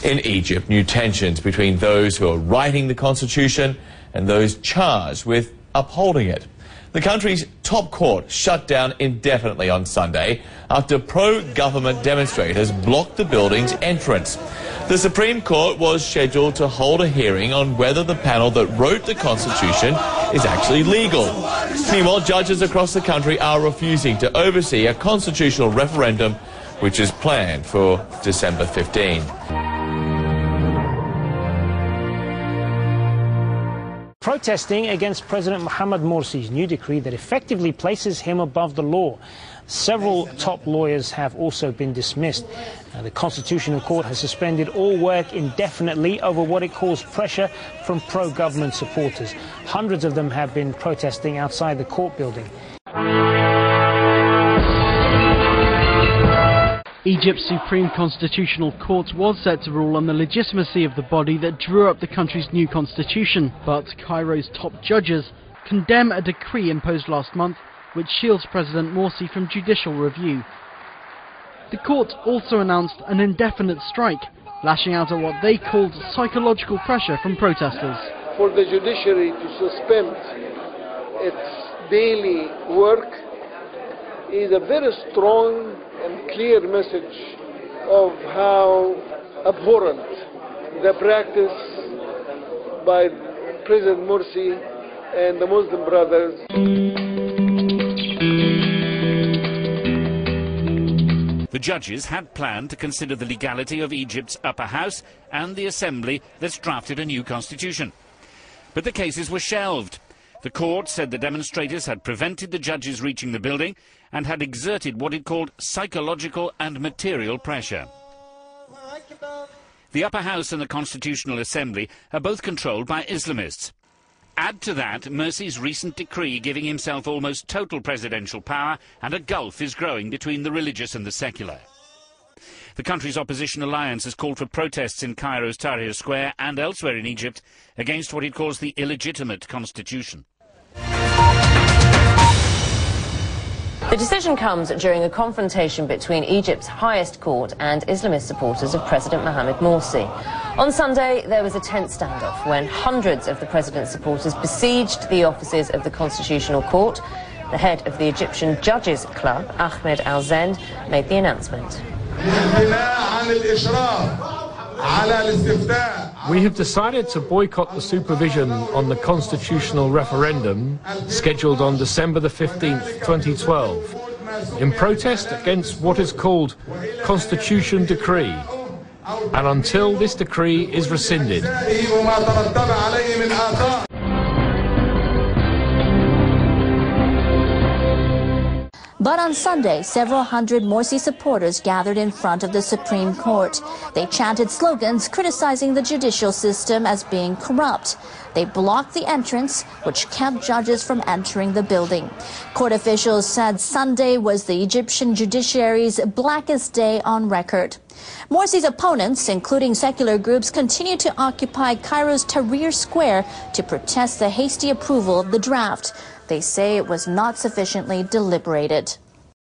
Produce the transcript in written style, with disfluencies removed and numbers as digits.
In Egypt, new tensions between those who are writing the constitution and those charged with upholding it. The country's top court shut down indefinitely on Sunday after pro-government demonstrators blocked the building's entrance. The Supreme Court was scheduled to hold a hearing on whether the panel that wrote the Constitution is actually legal. Meanwhile, judges across the country are refusing to oversee a constitutional referendum which is planned for December 15. Protesting against President Mohamed Morsi's new decree that effectively places him above the law. Several top lawyers have also been dismissed. The Constitutional Court has suspended all work indefinitely over what it calls pressure from pro-government supporters. Hundreds of them have been protesting outside the court building. Egypt's Supreme Constitutional Court was set to rule on the legitimacy of the body that drew up the country's new constitution, but Cairo's top judges condemn a decree imposed last month which shields President Morsi from judicial review. The court also announced an indefinite strike, lashing out at what they called psychological pressure from protesters. For the judiciary to suspend its daily work is a very strong and clear message of how abhorrent the practice by President Morsi and the Muslim Brothers. The judges had planned to consider the legality of Egypt's upper house and the assembly that's drafted a new constitution. But the cases were shelved. The court said the demonstrators had prevented the judges reaching the building and had exerted what it called psychological and material pressure. The upper house and the Constitutional Assembly are both controlled by Islamists. Add to that Morsi's recent decree giving himself almost total presidential power, and a gulf is growing between the religious and the secular. The country's opposition alliance has called for protests in Cairo's Tahrir Square and elsewhere in Egypt against what it calls the illegitimate constitution. The decision comes during a confrontation between Egypt's highest court and Islamist supporters of President Mohamed Morsi. On Sunday, there was a tense standoff when hundreds of the president's supporters besieged the offices of the Constitutional Court. The head of the Egyptian Judges Club, Ahmed Al-Zend, made the announcement. We have decided to boycott the supervision on the constitutional referendum scheduled on December the 15th, 2012, in protest against what is called Constitution Decree, and until this decree is rescinded. But on Sunday, several hundred Morsi supporters gathered in front of the Supreme Court. They chanted slogans criticizing the judicial system as being corrupt. They blocked the entrance, which kept judges from entering the building. Court officials said Sunday was the Egyptian judiciary's blackest day on record. Morsi's opponents, including secular groups, continue to occupy Cairo's Tahrir Square to protest the hasty approval of the draft. They say it was not sufficiently deliberated.